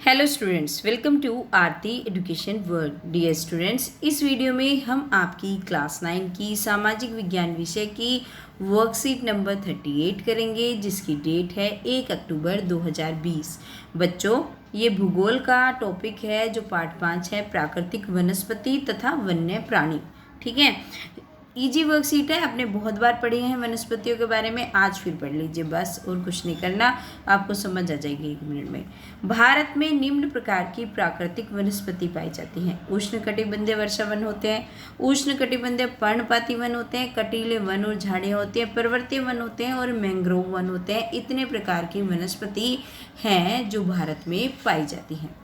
Hello students, welcome to Aarti education world. Dear students, इस video में हम आपकी क्लास 9 की सामाजिक विज्ञान विषय की वर्कशीट नंबर 38 करेंगे, जिसकी डेट है 1 अक्टूबर 2020। बच्चों, ये भूगोल का टॉपिक है जो पार्ट 5 है, प्राकृतिक वनस्पति तथा वन्य प्राणी। ठीक है, इजी वर्कशीट है, आपने बहुत बार पढ़े हैं वनस्पतियों के बारे में, आज फिर पढ़ लीजिए बस, और कुछ नहीं करना, आपको समझ आ जाएगी 1 मिनट में। भारत में निम्न प्रकार की प्राकृतिक वनस्पति पाई जाती हैं। उष्णकटिबंधीय वर्षा वन होते हैं, उष्णकटिबंधीय पर्णपाती वन होते हैं, कटीले वन और झाड़ियाँ होती हैं, पर्वतीय वन होते हैं और मैंग्रोव वन होते हैं। इतने प्रकार की वनस्पति हैं जो भारत में पाई जाती हैं।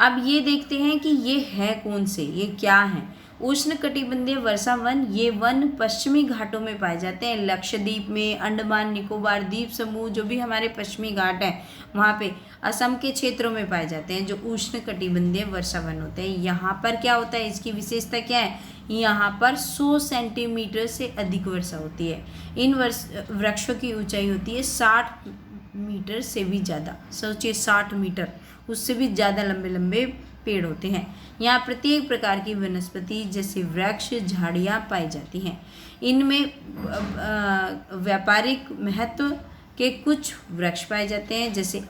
अब ये देखते हैं कि ये है कौन से, ये क्या हैं। उष्णकटिबंधीय वर्षा वन, ये वन पश्चिमी घाटों में पाए जाते हैं। लक्षद्वीप में, अंडमान निकोबार द्वीप समूह, जो भी हमारे पश्चिमी घाट हैं वहाँ पे, असम के क्षेत्रों में पाए जाते हैं जो उष्णकटिबंधीय वर्षा वन होते हैं। यहाँ पर क्या होता है, इसकी विशेषता क्या है, यहाँ पर 100 सेंटीमीटर से अधिक वर्षा होती है। इन वृक्षों की ऊंचाई होती है 60 मीटर से भी ज़्यादा। सोचिए 60 मीटर, उससे भी ज़्यादा लंबे लंबे पेड़ होते हैं। यहाँ प्रत्येक प्रकार की वनस्पति जैसे वृक्ष, झाड़ियाँ पाई जाती हैं। इनमें व्यापारिक महत्व के कुछ वृक्ष पाए जाते हैं, जैसे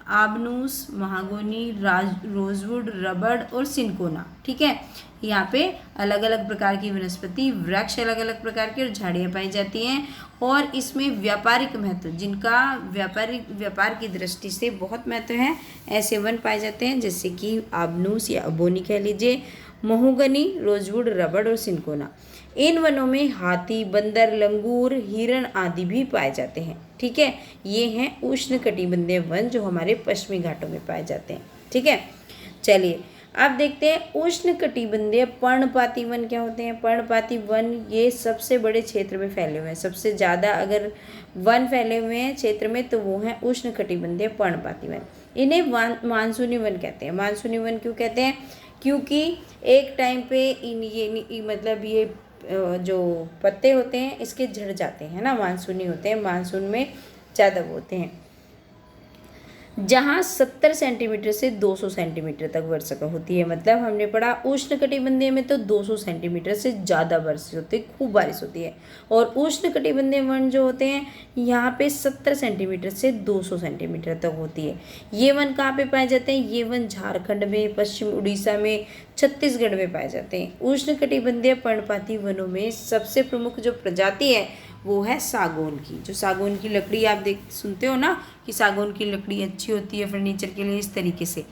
आबनूस, महागोनी, रोजवुड, रबड़ और सिनकोना। ठीक है, यहाँ पे अलग अलग प्रकार की वनस्पति, वृक्ष अलग अलग प्रकार के और झाड़ियाँ पाई जाती हैं। और इसमें व्यापारिक महत्व, जिनका व्यापार की दृष्टि से बहुत महत्व है, ऐसे वन पाए जाते हैं, जैसे कि आबनूस या अबोनी कह लीजिए, महोगनी, रोजवुड, रबड़ और सिनकोना। इन वनों में हाथी, बंदर, लंगूर, हिरण आदि भी पाए जाते हैं। ठीक है, ये हैं उष्णकटिबंधीय वन जो हमारे पश्चिमी घाटों में पाए जाते हैं। ठीक है, चलिए अब देखते हैं उष्णकटिबंधीय पर्णपाती वन क्या होते हैं। पर्णपाती वन ये सबसे बड़े क्षेत्र में फैले हुए हैं। सबसे ज़्यादा अगर वन फैले हुए हैं क्षेत्र में तो वो हैं उष्णकटिबंधीय पर्णपाती वन। इन्हें मानसूनी वन कहते हैं। मानसूनी वन क्यों कहते हैं, क्योंकि एक टाइम पे ये जो पत्ते होते हैं इसके झड़ जाते हैं ना, मानसूनी होते हैं, मानसून में ज़्यादा होते हैं। जहाँ 70 सेंटीमीटर से 200 सेंटीमीटर तक वर्षा होती है। मतलब हमने पढ़ा उष्णकटिबंधीय में तो 200 सेंटीमीटर से ज़्यादा वर्षा होती है, खूब बारिश होती है। और उष्णकटिबंधीय वन जो होते हैं यहाँ पे 70 सेंटीमीटर से 200 सेंटीमीटर तक होती है। ये वन कहाँ पे पाए जाते हैं, ये वन झारखंड में, पश्चिम उड़ीसा में, छत्तीसगढ़ में पाए जाते हैं। उष्णकटिबंधीय पर्णपाती वनों में सबसे प्रमुख जो प्रजाति है वो है सागौन की। जो सागौन की लकड़ी आप सुनते हो ना कि सागौन की लकड़ी अच्छी होती है फर्नीचर के लिए, इस तरीके से।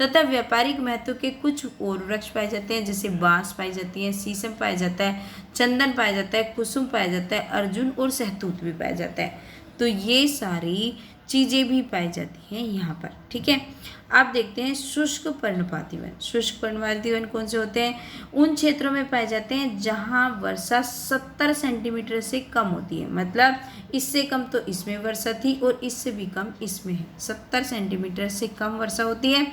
तथा व्यापारिक महत्व के कुछ और वृक्ष पाए जाते हैं, जैसे बांस पाई जाती है, शीशम पाया जाता है, चंदन पाया जाता है, कुसुम पाया जाता है, अर्जुन और सहतूत भी पाया जाता है। तो ये सारी चीज़ें भी पाई जाती हैं यहाँ पर। ठीक है, आप देखते हैं शुष्क पर्णपाती वन। शुष्क पर्णपाती वन कौन से होते हैं, उन क्षेत्रों में पाए जाते हैं जहाँ वर्षा 70 सेंटीमीटर से कम होती है। मतलब इससे कम तो इसमें वर्षा थी और इससे भी कम इसमें है, 70 सेंटीमीटर से कम वर्षा होती है।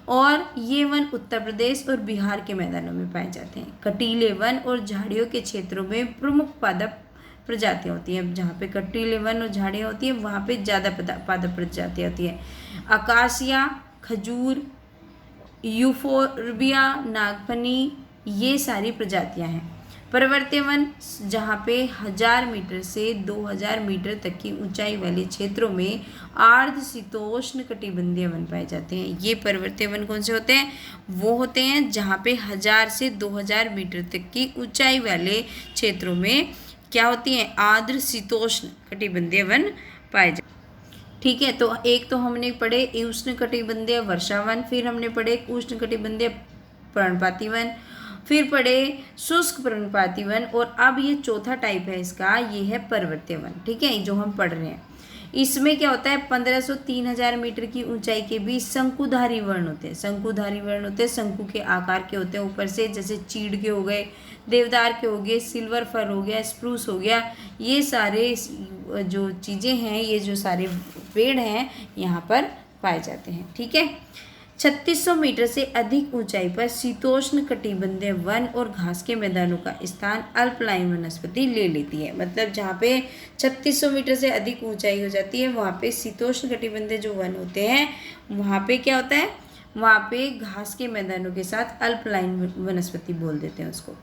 और ये वन उत्तर प्रदेश और बिहार के मैदानों में पाए जाते हैं। कटीले वन और झाड़ियों के क्षेत्रों में प्रमुख पादप प्रजातियाँ होती हैं। जहाँ पे कटीले वन और झाड़ियाँ होती हैं वहाँ पे ज़्यादा पादप प्रजातियाँ होती हैं। अकासिया, खजूर, यूफोर्बिया, नागफनी, ये सारी प्रजातियाँ हैं। पर्वतीय वन, जहाँ पे 1000 मीटर से 2000 मीटर तक की ऊंचाई वाले क्षेत्रों में आर्द्र शीतोष्ण कटिबंधीय वन पाए जाते हैं। ये पर्वतीय वन कौन से होते हैं, वो होते हैं जहाँ पे 1000 से 2000 मीटर तक की ऊंचाई वाले क्षेत्रों में क्या होती हैं, आर्द्र शीतोष्ण कटिबंधीय वन पाए जाते हैं। ठीक है, तो एक तो हमने पढ़े उष्णकटिबंधीय वर्षा वन, फिर हमने पढ़े उष्णकटिबंधीय पर्णपाती वन, फिर पढ़े शुष्क पर्णपाती वन, और अब ये चौथा टाइप है इसका, ये है पर्वतीय वन। ठीक है, जो हम पढ़ रहे हैं इसमें क्या होता है, 1500-3000 मीटर की ऊंचाई के भी शंकुधारी वर्ण होते हैं। शंकुधारी वर्ण होते हैं, शंकु के आकार के होते हैं ऊपर से, जैसे चीड़ के हो गए, देवदार के हो गए, सिल्वर फर हो गया, स्प्रूस हो गया। ये सारे जो चीज़ें हैं, ये जो सारे पेड़ हैं यहाँ पर पाए जाते हैं। ठीक है, 3600 मीटर से अधिक ऊंचाई पर शीतोष्ण कटिबंधीय वन और घास के मैदानों का स्थान अल्पलाइन वनस्पति ले लेती है। मतलब जहाँ पे 3600 मीटर से अधिक ऊंचाई हो जाती है वहाँ पे शीतोष्ण कटिबंधीय जो वन होते हैं वहाँ पे क्या होता है, वहाँ पे घास के मैदानों के साथ अल्पलाइन वनस्पति बोल देते हैं उसको।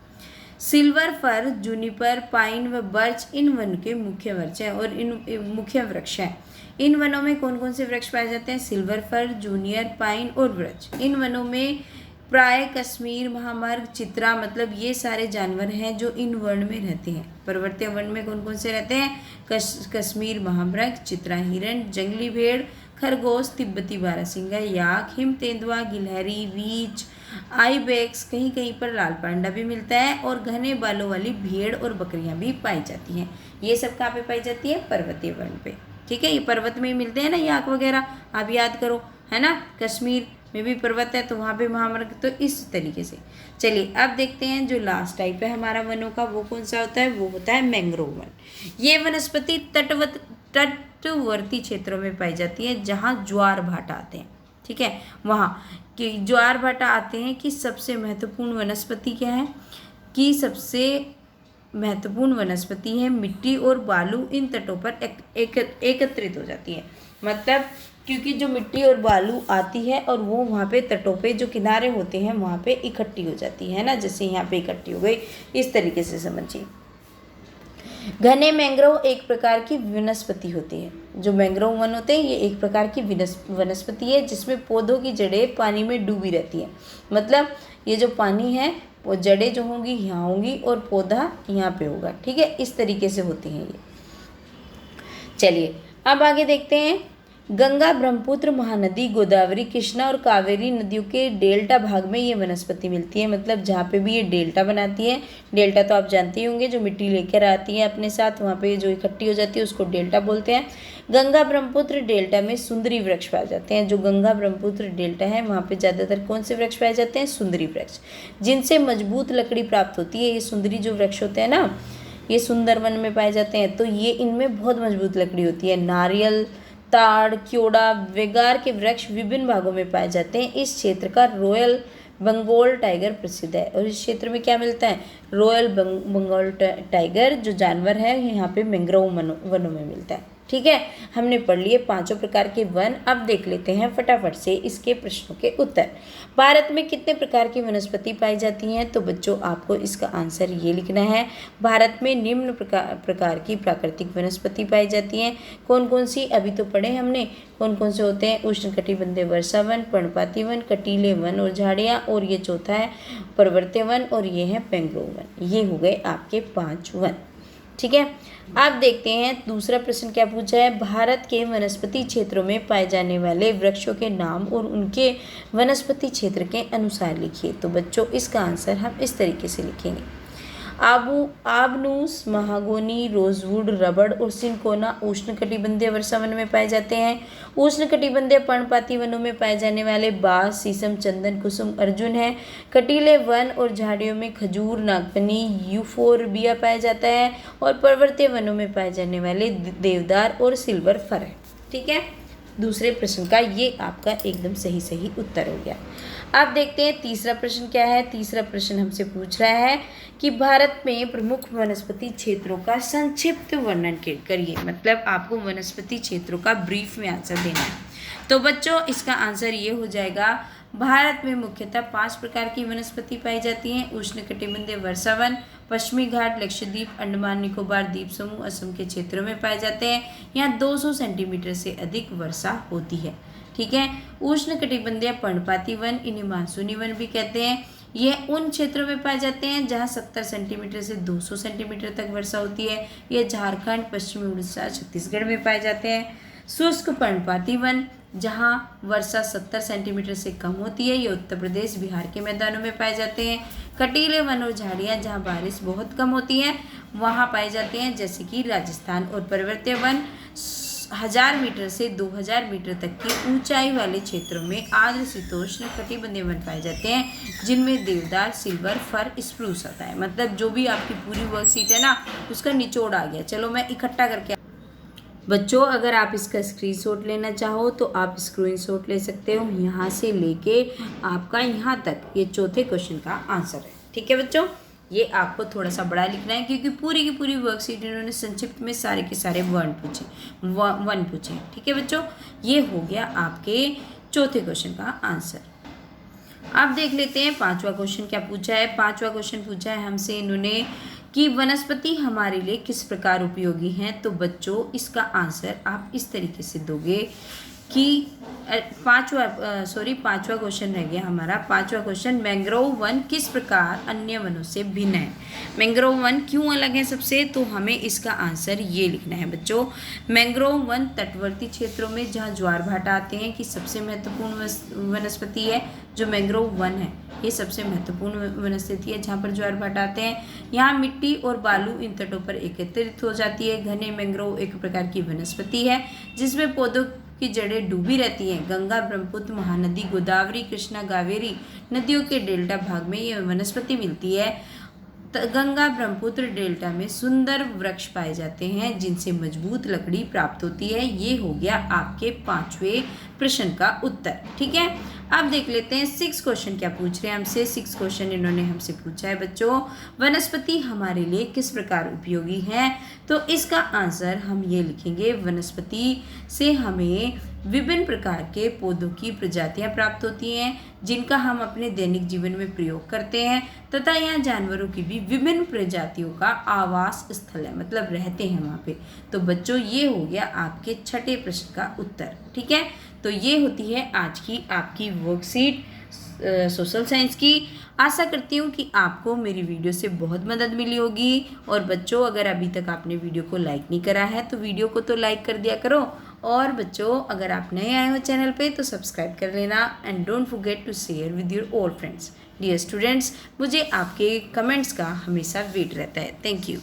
सिल्वर फर, जूनिपर, पाइन व बर्च इन वन के मुख्य वृक्ष हैं और इन मुख्य वृक्ष हैं। इन वनों में कौन कौन से वृक्ष पाए जाते हैं? सिल्वर फर, जूनियर, पाइन और बर्च। इन वनों में प्राय कश्मीर, महामर्ग, चित्रा मतलब ये सारे जानवर हैं जो इन वन में रहते हैं। पर्वतीय वन में कौन कौन से रहते हैं? कश्मीर महामृग, चित्रा हिरण, जंगली भेड़, खरगोश, तिब्बती बारहसिंगा, याक, हिम तेंदुआ, गिलहरी, रीछ, आइबेक्स, कहीं कहीं पर लाल पांडा भी मिलता है और घने बालों वाली भेड़ और बकरियां भी पाई जाती हैं। ये सब कहाँ पे पाई जाती है? पर्वतीय वन पे। ठीक है, ये पर्वत में ही मिलते हैं ना याक वगैरह, आप याद करो, है ना। कश्मीर में भी पर्वत है तो वहाँ पे महामृग, तो इस तरीके से। चलिए अब देखते हैं जो लास्ट टाइप है हमारा वनों का वो कौन सा होता है, वो होता है मैंग्रोव वन। ये वनस्पति तटवर्ती क्षेत्रों में पाई जाती है जहाँ ज्वार भाटा आते हैं। ठीक है, वहाँ कि ज्वार भाटा आते हैं कि सबसे महत्वपूर्ण वनस्पति क्या है, कि सबसे महत्वपूर्ण वनस्पति है मिट्टी और बालू इन तटों पर एकत्रित हो जाती है। मतलब क्योंकि जो मिट्टी और बालू आती है और वो वहाँ पे तटों पे जो किनारे होते हैं वहाँ पे इकट्ठी हो जाती है ना, जैसे यहाँ पे इकट्ठी हो गई, इस तरीके से समझिए। घने मैंग्रोव एक प्रकार की वनस्पति होती है। जो मैंग्रोव वन होते हैं ये एक प्रकार की वनस्पति है जिसमें पौधों की जड़ें पानी में डूबी रहती है। मतलब ये जो पानी है वो जड़ें जो होंगी यहाँ होंगी और पौधा यहाँ पे होगा। ठीक है, इस तरीके से होती हैं ये। चलिए अब आगे देखते हैं। गंगा, ब्रह्मपुत्र, महानदी, गोदावरी, कृष्णा और कावेरी नदियों के डेल्टा भाग में ये वनस्पति मिलती है। मतलब जहाँ पे भी ये डेल्टा बनाती है, डेल्टा तो आप जानते ही होंगे, जो मिट्टी लेकर आती है अपने साथ वहाँ पे जो इकट्ठी हो जाती है उसको डेल्टा बोलते हैं। गंगा ब्रह्मपुत्र डेल्टा में सुंदरी वृक्ष पाए जाते हैं। जो गंगा ब्रह्मपुत्र डेल्टा है वहाँ पे ज़्यादातर कौन से वृक्ष पाए जाते हैं? सुंदरी वृक्ष, जिनसे मजबूत लकड़ी प्राप्त होती है। ये सुंदरी जो वृक्ष होते हैं ना, ये सुंदरवन में पाए जाते हैं, तो ये इनमें बहुत मजबूत लकड़ी होती है। नारियल, ताड़, क्योड़ा, वेगार के वृक्ष विभिन्न भागों में पाए जाते हैं। इस क्षेत्र का रॉयल बंगाल टाइगर प्रसिद्ध है। और इस क्षेत्र में क्या मिलता है? रॉयल बंगाल टाइगर जो जानवर है यहाँ पे मैंग्रोव वनों में मिलता है। ठीक है, हमने पढ़ लिए पांचों प्रकार के वन। अब देख लेते हैं फटाफट से इसके प्रश्नों के उत्तर। भारत में कितने प्रकार की वनस्पति पाई जाती हैं? तो बच्चों आपको इसका आंसर ये लिखना है। भारत में निम्न प्रकार की प्राकृतिक वनस्पति पाई जाती हैं। कौन कौन सी? अभी तो पढ़े हमने कौन कौन से होते हैं। उष्णकटिबंधीय वर्षा वन, पर्णपाती वन, कटीले वन और झाड़ियाँ, और ये चौथा है पर्वतीय वन, और ये है मैंग्रोव वन। ये हो गए आपके 5 वन। ठीक है, अब देखते हैं दूसरा प्रश्न क्या पूछा है। भारत के वनस्पति क्षेत्रों में पाए जाने वाले वृक्षों के नाम और उनके वनस्पति क्षेत्र के अनुसार लिखिए। तो बच्चों इसका आंसर हम इस तरीके से लिखेंगे। आबनूस, महागोनी, रोजवुड, रबड़ और सिनकोना उष्णकटिबंधीय वर्षा वन में पाए जाते हैं। उष्णकटिबंधीय पर्णपाती वनों में पाए जाने वाले बांस, शीशम, चंदन, कुसुम, अर्जुन है। कटीले वन और झाड़ियों में खजूर, नागफनी, यूफोरबिया पाया जाता है। और पर्वतीय वनों में पाए जाने वाले देवदार और सिल्वर फर है। ठीक है, दूसरे प्रश्न का ये आपका एकदम सही उत्तर हो गया। अब देखते हैं तीसरा प्रश्न क्या है। तीसरा प्रश्न हमसे पूछ रहा है कि भारत में प्रमुख वनस्पति क्षेत्रों का संक्षिप्त वर्णन करिए। मतलब आपको वनस्पति क्षेत्रों का ब्रीफ में आंसर देना है। तो बच्चों इसका आंसर ये हो जाएगा, भारत में मुख्यतः 5 प्रकार की वनस्पति पाई जाती हैं। उष्णकटिबंधीय वर्षा वन पश्चिमी घाट, लक्षद्वीप, अंडमान निकोबार द्वीप समूह, असम के क्षेत्रों में पाए जाते हैं। यहाँ 200 सेंटीमीटर से अधिक वर्षा होती है। ठीक है, उष्णकटिबंधीय पर्णपाती वन, इन्हें मानसूनी वन भी कहते हैं। ये उन क्षेत्रों में पाए जाते हैं जहाँ 70 सेंटीमीटर से 200 सेंटीमीटर तक वर्षा होती है। ये झारखंड, पश्चिमी उड़ीसा, छत्तीसगढ़ में पाए जाते हैं। शुष्क पर्णपाती वन जहाँ वर्षा 70 सेंटीमीटर से कम होती है, ये उत्तर प्रदेश, बिहार के मैदानों में पाए जाते हैं। कटीले वन और झाड़ियाँ जहाँ बारिश बहुत कम होती है वहाँ पाए जाते हैं, जैसे कि राजस्थान। और पर्वतीय वन 1000 मीटर से 2000 मीटर तक की ऊंचाई वाले क्षेत्रों में आर्द्र शीतोष्ण कटिबंधीय वन पाए जाते हैं, जिनमें देवदार, सिल्वर फर, स्प्रूस आता है। मतलब जो भी आपकी पूरी वर्कशीट है ना उसका निचोड़ आ गया। चलो मैं इकट्ठा करके बच्चों अगर आप इसका स्क्रीनशॉट लेना चाहो तो आप स्क्रीनशॉट ले सकते हो, यहाँ से लेके आपका यहाँ तक ये चौथे क्वेश्चन का आंसर है। ठीक है बच्चों, ये आपको थोड़ा सा बड़ा लिखना है क्योंकि पूरी की पूरी वर्कशीट इन्होंने संक्षिप्त में सारे के सारे वन पूछे। ठीक है बच्चों, ये हो गया आपके चौथे क्वेश्चन का आंसर। अब देख लेते हैं पांचवा क्वेश्चन क्या पूछा है। पांचवा क्वेश्चन पूछा है हमसे इन्होंने कि वनस्पति हमारे लिए किस प्रकार उपयोगी हैं। तो बच्चों इसका आंसर आप इस तरीके से दोगे कि पांचवा क्वेश्चन रह गया हमारा। पांचवा क्वेश्चन, मैंग्रोव वन किस प्रकार अन्य वनों से भिन्न है। मैंग्रोव वन क्यों अलग है सबसे, तो हमें इसका आंसर ये लिखना है बच्चों। मैंग्रोव वन तटवर्ती क्षेत्रों में जहाँ ज्वार भाटा आते हैं कि सबसे महत्वपूर्ण वनस्पति है। जो मैंग्रोव वन है ये सबसे महत्वपूर्ण वनस्पति है जहाँ पर ज्वार भाटा आते हैं। यहाँ मिट्टी और बालू इन तटों पर एकत्रित हो जाती है। घने मैंग्रोव एक प्रकार की वनस्पति है जिसमें पौधों की जड़ें डूबी रहती हैं। गंगा, ब्रह्मपुत्र, महानदी, गोदावरी, कृष्णा, कावेरी नदियों के डेल्टा भाग में यह वनस्पति मिलती है। गंगा ब्रह्मपुत्र डेल्टा में सुंदर वृक्ष पाए जाते हैं जिनसे मजबूत लकड़ी प्राप्त होती है। ये हो गया आपके पांचवें प्रश्न का उत्तर। ठीक है, अब देख लेते हैं सिक्स क्वेश्चन क्या पूछ रहे हैं हमसे। सिक्स क्वेश्चन इन्होंने हमसे पूछा है बच्चों, वनस्पति हमारे लिए किस प्रकार उपयोगी है। तो इसका आंसर हम ये लिखेंगे, वनस्पति से हमें विभिन्न प्रकार के पौधों की प्रजातियां प्राप्त होती हैं जिनका हम अपने दैनिक जीवन में प्रयोग करते हैं, तथा यहाँ जानवरों की भी विभिन्न प्रजातियों का आवास स्थल है, मतलब रहते हैं वहाँ पे। तो बच्चों ये हो गया आपके छठे प्रश्न का उत्तर। ठीक है, तो ये होती है आज की आपकी वर्कशीट सोशल साइंस की। आशा करती हूँ कि आपको मेरी वीडियो से बहुत मदद मिली होगी। और बच्चों अगर अभी तक आपने वीडियो को लाइक नहीं करा है तो वीडियो को तो लाइक कर दिया करो। और बच्चों अगर आप नए आए हो चैनल पे तो सब्सक्राइब कर लेना and don't forget to share with your all friends. Dear students, मुझे आपके कमेंट्स का हमेशा वेट रहता है। Thank you.